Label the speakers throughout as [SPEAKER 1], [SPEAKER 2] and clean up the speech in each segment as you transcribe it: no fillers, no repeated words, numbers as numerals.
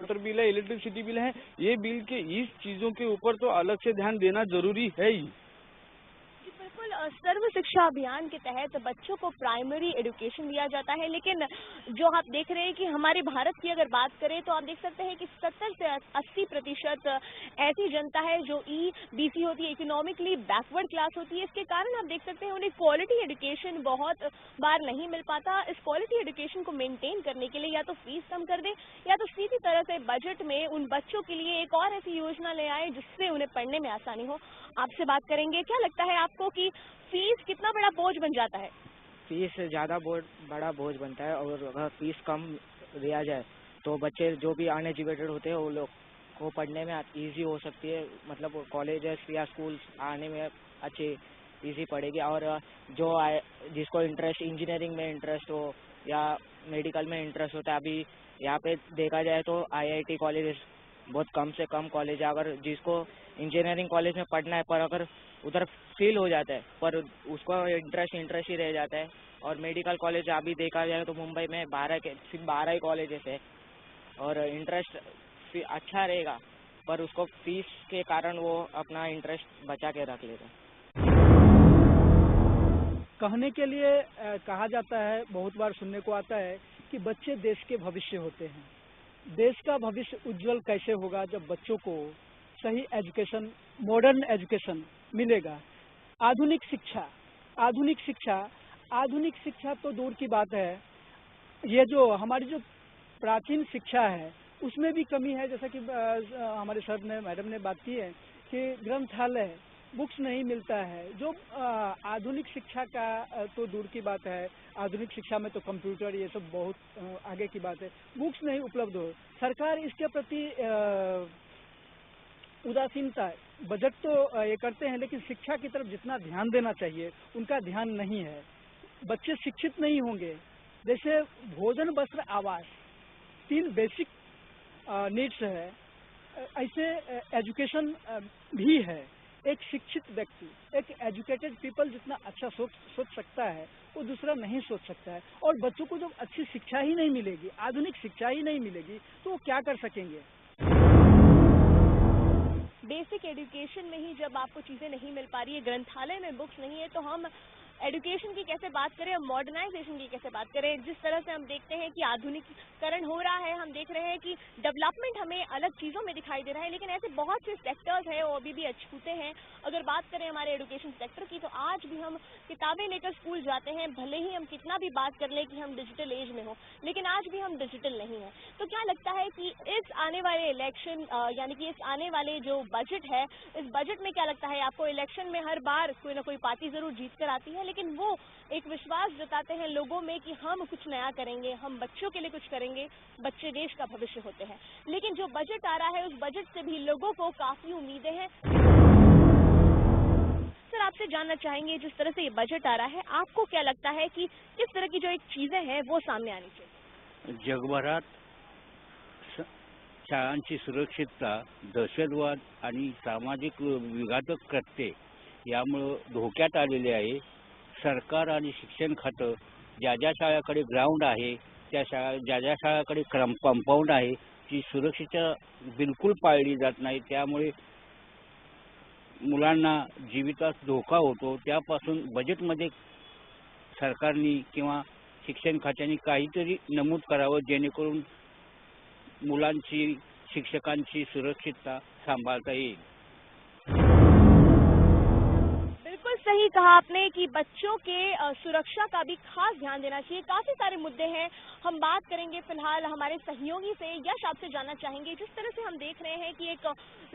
[SPEAKER 1] Water bill है, electricity bill है, ये बिल के इस चीजों के ऊपर तो अलग से ध्यान देना जरूरी है ही।
[SPEAKER 2] बिल्कुल, सर्व शिक्षा अभियान के तहत बच्चों को प्राइमरी एजुकेशन दिया जाता है, लेकिन जो आप देख रहे हैं कि हमारे भारत की अगर बात करें तो आप देख सकते हैं कि 70 से 80% ऐसी जनता है जो EBC होती है, इकोनॉमिकली बैकवर्ड क्लास होती है। इसके कारण आप देख सकते हैं उन्हें क्वालिटी एजुकेशन बहुत बार नहीं मिल पाता। इस क्वालिटी एजुकेशन को मेंटेन करने के लिए या तो फीस कम कर दें या तो सीधी तरह से बजट में उन बच्चों के लिए एक और ऐसी योजना ले आए जिससे उन्हें पढ़ने में आसानी हो। आपसे बात करेंगे, क्या लगता है आपको कि फीस कितना बड़ा बोझ बन जाता है?
[SPEAKER 3] फीस ज़्यादा बड़ा बोझ बनता है, और अगर फीस कम दिया जाए तो बच्चे जो भी अनएजुकेटेड होते हैं वो लोग को पढ़ने में इजी हो सकती है। मतलब कॉलेजेस या स्कूल्स आने में अच्छी इजी पड़ेगी। और जो जिसको इंटरेस्ट इंजीनियरिंग में इंटरेस्ट हो या मेडिकल में इंटरेस्ट होता है, अभी यहाँ पे देखा जाए तो IIT कॉलेजेस बहुत कम से कम कॉलेज है। अगर जिसको इंजीनियरिंग कॉलेज में पढ़ना है पर अगर उधर फेल हो जाता है पर उसको इंटरेस्ट ही रह जाता है। और मेडिकल कॉलेज अभी देखा जाए तो मुंबई में सिर्फ 12 ही कॉलेजेस है, और इंटरेस्ट अच्छा रहेगा पर उसको फीस के कारण वो अपना इंटरेस्ट बचा के रख लेगा।
[SPEAKER 4] कहने के लिए कहा जाता है, बहुत बार सुनने को आता है कि बच्चे देश के भविष्य होते हैं। देश का भविष्य उज्जवल कैसे होगा जब बच्चों को सही एजुकेशन, मॉडर्न एजुकेशन मिलेगा। आधुनिक शिक्षा तो दूर की बात है, ये जो हमारी जो प्राचीन शिक्षा है उसमें भी कमी है। जैसा कि हमारे सर ने, मैडम ने बात की है कि ग्रंथालय, बुक्स नहीं मिलता है। जो आधुनिक शिक्षा का तो दूर की बात है, आधुनिक शिक्षा में तो कंप्यूटर ये सब बहुत आगे की बात है, बुक्स नहीं उपलब्ध हो। सरकार इसके प्रति उदासीनता, बजट तो ये करते हैं लेकिन शिक्षा की तरफ जितना ध्यान देना चाहिए उनका ध्यान नहीं है। बच्चे शिक्षित नहीं होंगे। जैसे भोजन, वस्त्र, आवास 3 बेसिक नीड्स है, ऐसे एजुकेशन भी है। एक शिक्षित व्यक्ति, एक एजुकेटेड पीपल जितना अच्छा सोच सकता है वो दूसरा नहीं सोच सकता है। और बच्चों को जब अच्छी शिक्षा ही नहीं मिलेगी, आधुनिक शिक्षा ही नहीं मिलेगी तो वो क्या कर सकेंगे।
[SPEAKER 2] बेसिक एजुकेशन में ही जब आपको चीज़ें नहीं मिल पा रही है, ग्रंथालय में बुक्स नहीं है, तो हम एजुकेशन की कैसे बात करें, मॉडर्नाइजेशन की कैसे बात करें। जिस तरह से हम देखते हैं कि आधुनिकीकरण हो रहा है, हम देख रहे हैं कि डेवलपमेंट हमें अलग चीज़ों में दिखाई दे रहा है, लेकिन ऐसे बहुत से सेक्टर्स हैं वो अभी भी अछूते हैं। अगर बात करें हमारे एजुकेशन सेक्टर की, तो आज भी हम किताबें लेकर स्कूल जाते हैं, भले ही हम कितना भी बात कर लें कि हम डिजिटल एज में हो, लेकिन आज भी हम डिजिटल नहीं हैं। तो क्या लगता है कि इस आने वाले इलेक्शन, यानी कि इस आने वाले जो बजट है, इस बजट में क्या लगता है आपको? इलेक्शन में हर बार कोई ना कोई पार्टी जरूर जीत कर आती है, लेकिन वो एक विश्वास जताते हैं लोगों में कि हम कुछ नया करेंगे, हम बच्चों के लिए कुछ करेंगे, बच्चे देश का भविष्य होते हैं। लेकिन जो बजट आ रहा है उस बजट से भी लोगों को काफी उम्मीदें हैं। सर, आपसे जानना चाहेंगे, जिस तरह से ये बजट आ रहा है, आपको क्या लगता है कि किस तरह की जो एक चीजें हैं वो सामने आनी चाहिए?
[SPEAKER 5] जगभरात शाळांची सुरक्षितता, दहशतवाद आणि सामाजिक विघातक कृत्ये यामुळं धोक्यात आलेले आहे। सरकार आणि शिक्षण खातं ज्या ज्या शाळांकडे ग्राउंड आहे, ज्या ज्या शाळांकडे कंपाऊंड आहे, ती सुरक्षितता बिलकुल पाळली जात नाही। त्यामुळे मुलांना जीवितास धोका होतो। त्यापासून बजेटमध्ये सरकारने किंवा शिक्षण खात्याने काहीतरी नमूद करावं, जेणेकरून मुलांची, शिक्षकांची सुरक्षितता सांभाळता येईल।
[SPEAKER 2] बिल्कुल सही कहा आपने कि बच्चों के सुरक्षा का भी खास ध्यान देना चाहिए। काफी सारे मुद्दे हैं, हम बात करेंगे फिलहाल हमारे सहयोगी से। यश, आपसे जानना चाहेंगे, जिस तरह से हम देख रहे हैं कि एक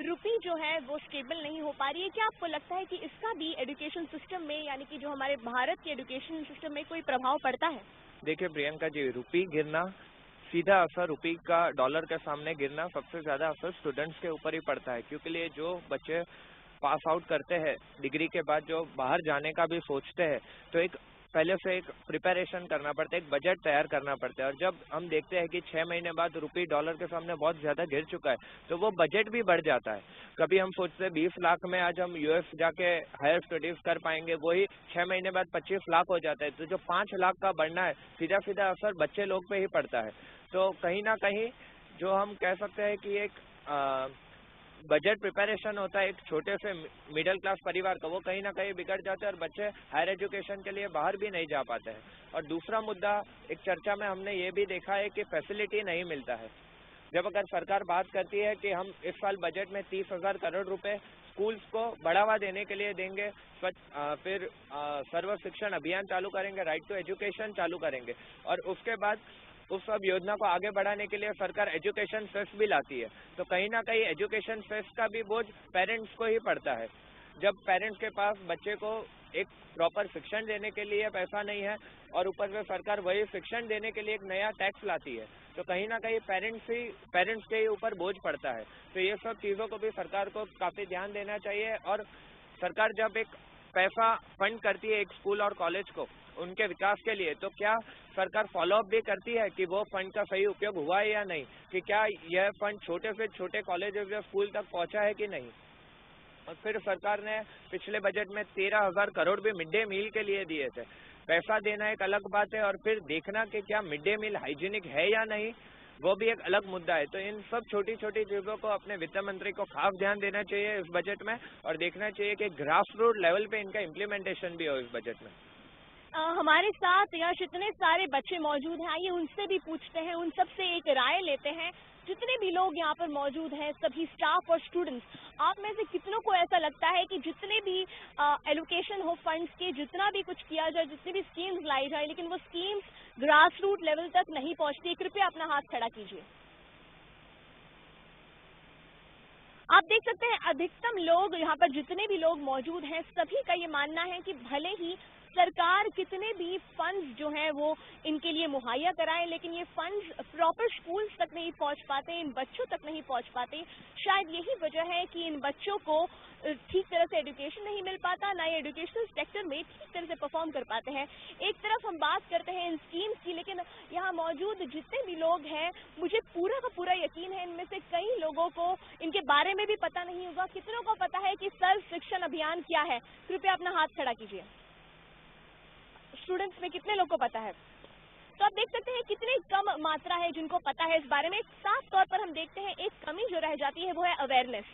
[SPEAKER 2] रुपी जो है वो स्टेबल नहीं हो पा रही है, क्या आपको लगता है कि इसका भी एजुकेशन सिस्टम में, यानी कि जो हमारे भारत के एजुकेशन सिस्टम में कोई प्रभाव पड़ता है?
[SPEAKER 6] देखिए प्रियंका जी, रुपी गिरना, सीधा असर रुपी का डॉलर के सामने गिरना सबसे ज्यादा असर स्टूडेंट्स के ऊपर ही पड़ता है। क्योंकि लिए जो बच्चे पास आउट करते हैं डिग्री के बाद, जो बाहर जाने का भी सोचते हैं, तो एक पहले से एक प्रिपरेशन करना पड़ता है, एक बजट तैयार करना पड़ता है। और जब हम देखते हैं कि 6 महीने बाद रुपी डॉलर के सामने बहुत ज्यादा गिर चुका है, तो वो बजट भी बढ़ जाता है। कभी हम सोचते हैं 20 लाख में आज हम यूएस जाके हायर स्टडीज कर पाएंगे, वही 6 महीने बाद 25 लाख हो जाता है। तो जो 5 लाख का बढ़ना है, सीधा सीधा असर बच्चे लोग पे ही पड़ता है। तो कहीं ना कहीं जो हम कह सकते हैं कि एक बजट प्रिपरेशन होता है एक छोटे से मिडिल क्लास परिवार का, वो कहीं ना कहीं बिगड़ जाते हैं और बच्चे हायर एजुकेशन के लिए बाहर भी नहीं जा पाते हैं। और दूसरा मुद्दा, एक चर्चा में हमने ये भी देखा है कि फैसिलिटी नहीं मिलता है। जब अगर सरकार बात करती है कि हम इस साल बजट में 30,000 करोड़ रुपए स्कूल्स को बढ़ावा देने के लिए देंगे, फिर सर्व शिक्षण अभियान चालू करेंगे, राइट टू एजुकेशन चालू करेंगे, और उसके बाद उस सब योजना को आगे बढ़ाने के लिए सरकार एजुकेशन सेस भी लाती है, तो कहीं ना कहीं एजुकेशन सेस का भी बोझ पेरेंट्स को ही पड़ता है। जब पेरेंट्स के पास बच्चे को एक प्रॉपर शिक्षण देने के लिए पैसा नहीं है और ऊपर से सरकार वही शिक्षण देने के लिए एक नया टैक्स लाती है, तो कहीं ना कहीं पेरेंट्स के ही ऊपर बोझ पड़ता है। तो ये सब चीज़ों को भी सरकार को काफ़ी ध्यान देना चाहिए। और सरकार जब एक पैसा फंड करती है एक स्कूल और कॉलेज को उनके विकास के लिए, तो क्या सरकार फॉलोअप भी करती है कि वो फंड का सही उपयोग हुआ है या नहीं, कि क्या यह फंड छोटे से छोटे कॉलेज या स्कूल तक पहुंचा है कि नहीं। और फिर सरकार ने पिछले बजट में 13,000 करोड़ भी मिड डे मील के लिए दिए थे। पैसा देना एक अलग बात है और फिर देखना कि क्या मिड डे मील हाइजीनिक है या नहीं, वो भी एक अलग मुद्दा है। तो इन सब छोटी छोटी चीज़ों को अपने वित्त मंत्री को खास ध्यान देना चाहिए इस बजट में, और देखना चाहिए कि ग्रास रूट लेवल पे इनका इम्प्लीमेंटेशन भी हो इस बजट में।
[SPEAKER 2] हमारे साथ यहाँ जितने सारे बच्चे मौजूद हैं, आइए उनसे भी पूछते हैं, उन सब से एक राय लेते हैं। जितने भी लोग यहाँ पर मौजूद हैं, सभी स्टाफ और स्टूडेंट्स, आप में से कितनों को ऐसा लगता है कि जितने भी एलोकेशन हो फंड्स के, जितना भी कुछ किया जाए, जितनी भी स्कीम्स लाई जाए, लेकिन वो स्कीम्स ग्रास रूट लेवल तक नहीं पहुँचती? कृपया अपना हाथ खड़ा कीजिए। आप देख सकते हैं अधिकतम लोग यहाँ पर जितने भी लोग मौजूद हैं, सभी का ये मानना है कि भले ही सरकार कितने भी फंड्स जो हैं वो इनके लिए मुहैया कराए, लेकिन ये फंड्स प्रॉपर स्कूल्स तक नहीं पहुंच पाते, इन बच्चों तक नहीं पहुंच पाते। शायद यही वजह है कि इन बच्चों को ठीक तरह से एजुकेशन नहीं मिल पाता, ना ये एजुकेशनल सेक्टर में ठीक तरह से परफॉर्म कर पाते हैं। एक तरफ हम बात करते हैं इन स्कीम्स की, लेकिन यहाँ मौजूद जितने भी लोग हैं, मुझे पूरा का पूरा यकीन है इनमें से कई लोगों को इनके बारे में भी पता नहीं होगा। कितनों को पता है कि सर्व शिक्षण अभियान क्या है? कृपया अपना हाथ खड़ा कीजिए। स्टूडेंट्स में कितने लोग को पता है? तो आप देख सकते हैं कितनी कम मात्रा है जिनको पता है इस बारे में। साफ तौर पर हम देखते हैं एक कमी जो रह जाती है वो है अवेयरनेस,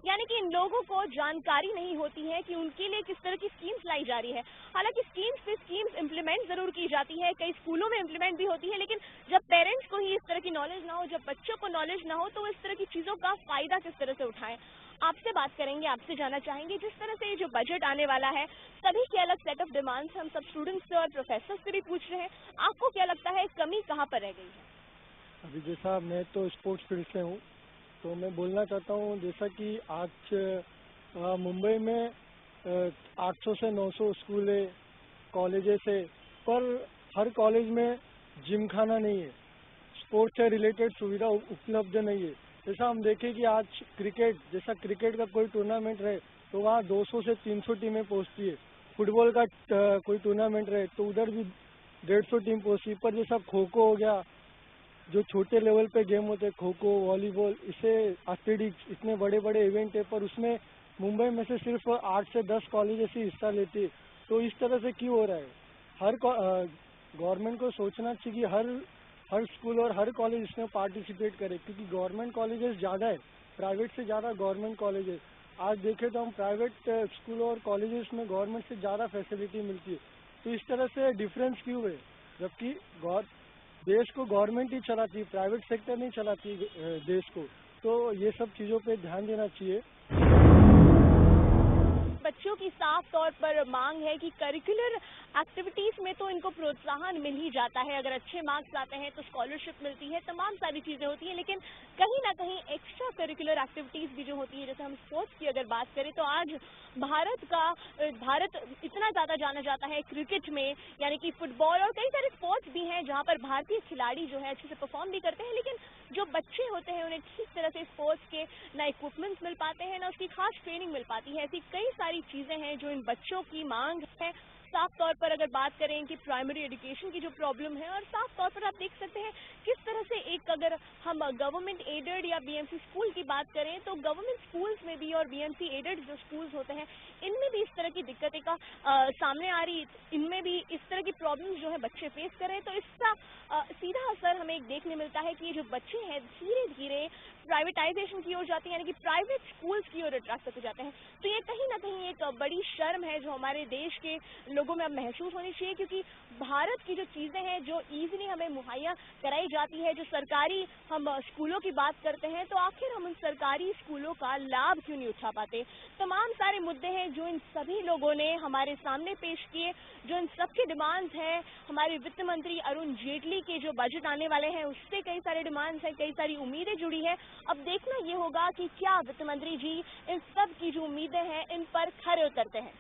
[SPEAKER 2] यानी कि इन लोगों को जानकारी नहीं होती है कि उनके लिए किस तरह की स्कीम्स लाई जा रही है। हालांकि स्कीम्स इम्प्लीमेंट जरूर की जाती है, कई स्कूलों में इम्प्लीमेंट भी होती है, लेकिन जब पेरेंट्स को ही इस तरह की नॉलेज ना हो, जब बच्चों को नॉलेज ना हो, तो इस तरह की चीज़ों का फायदा किस तरह से उठाएं। आपसे बात करेंगे, आपसे जानना चाहेंगे जिस तरह से ये जो बजट आने वाला है, सभी के अलग सेट ऑफ डिमांड्स हम सब स्टूडेंट्स से और प्रोफेसर से भी पूछ रहे हैं। आपको क्या लगता है कमी कहाँ पर रह गई है?
[SPEAKER 7] अभी जैसा मैं तो स्पोर्ट्स फील्ड से हूँ, तो मैं बोलना चाहता हूँ जैसा कि आज मुंबई में 800 से 900 स्कूल है, कॉलेजेस है, पर हर कॉलेज में जिम खाना नहीं है, स्पोर्ट्स से रिलेटेड सुविधा उपलब्ध नहीं है। जैसा हम देखें कि आज क्रिकेट का कोई टूर्नामेंट रहे तो वहाँ 200 से 300 टीमें पहुँचती है, फुटबॉल का कोई टूर्नामेंट रहे तो उधर भी 150 टीम पहुँचती है। पर जैसा खो खो हो गया, जो छोटे लेवल पे गेम होते हैं, खो खो, वॉलीबॉल, इसे एथलेटिक्स, इतने बड़े बड़े इवेंट है, पर उसमें मुंबई में से सिर्फ 8 से 10 कॉलेजेस ही हिस्सा लेते हैं। तो इस तरह से क्यों हो रहा है? हर गवर्नमेंट को सोचना चाहिए कि हर स्कूल और हर कॉलेज इसमें पार्टिसिपेट करे, क्योंकि गवर्नमेंट कॉलेजेस ज़्यादा है, प्राइवेट से ज़्यादा गवर्नमेंट कॉलेज है। आज देखें तो हम प्राइवेट स्कूल और कॉलेजेस में गवर्नमेंट से ज़्यादा फैसिलिटी मिलती है। तो इस तरह से डिफरेंस क्यों है? जबकि देश को गवर्नमेंट ही चलाती है, प्राइवेट सेक्टर नहीं चलाती देश को। तो ये सब चीज़ों पे ध्यान देना चाहिए।
[SPEAKER 2] बच्चों की साफ तौर पर मांग है कि करिकुलर एक्टिविटीज में तो इनको प्रोत्साहन मिल ही जाता है, अगर अच्छे मार्क्स आते हैं तो स्कॉलरशिप मिलती है, तमाम सारी चीज़ें होती हैं, लेकिन कहीं ना कहीं एक्स्ट्रा करिकुलर एक्टिविटीज़ भी जो होती है, जैसे हम स्पोर्ट्स की अगर बात करें तो आज भारत इतना ज़्यादा जाना जाता है क्रिकेट में, यानी कि फुटबॉल और कई सारे स्पोर्ट्स भी हैं जहाँ पर भारतीय खिलाड़ी जो है अच्छे से परफॉर्म भी करते हैं, लेकिन जो बच्चे होते हैं उन्हें ठीक तरह से स्पोर्ट्स के ना इक्विपमेंट्स मिल पाते हैं, ना उसकी खास ट्रेनिंग मिल पाती है। ऐसी कई सारी चीज़ें हैं जो इन बच्चों की मांग है, साफ तौर पर अगर बात करें कि प्राइमरी एजुकेशन की जो प्रॉब्लम है, और साफ तौर पर आप देख सकते हैं किस तरह से एक अगर हम गवर्नमेंट एडेड या बीएमसी स्कूल की बात करें तो गवर्नमेंट स्कूल्स में भी और बीएमसी एडेड जो स्कूल्स होते हैं इनमें भी इस तरह की दिक्कतें का सामने आ रही, इनमें भी इस तरह की प्रॉब्लम्स जो है बच्चे फेस कर रहे हैं। तो इसका सीधा असर हमें देखने मिलता है कि ये जो बच्चे हैं धीरे धीरे प्राइवेटाइजेशन की ओर जाते हैं, यानी कि प्राइवेट स्कूल्स की ओर अट्रैक्ट होते जाते हैं। तो ये कहीं ना कहीं एक बड़ी शर्म है जो हमारे देश के लोगों में अब महसूस होनी चाहिए, क्योंकि भारत की जो चीज़ें हैं जो ईजिली हमें मुहैया कराई जाती है, जो सरकारी हम स्कूलों की बात करते हैं, तो आखिर हम उन सरकारी स्कूलों का लाभ क्यों नहीं उठा पाते। तमाम सारे मुद्दे हैं जो इन सभी लोगों ने हमारे सामने पेश किए, जो इन सबकी डिमांड्स हैं। हमारे वित्त मंत्री अरुण जेटली के जो बजट आने वाले हैं उससे कई सारे डिमांड्स हैं, कई सारी उम्मीदें जुड़ी हैं। अब देखना ये होगा कि क्या वित्त मंत्री जी इन सब की जो उम्मीदें हैं इन पर खरे उतरते हैं।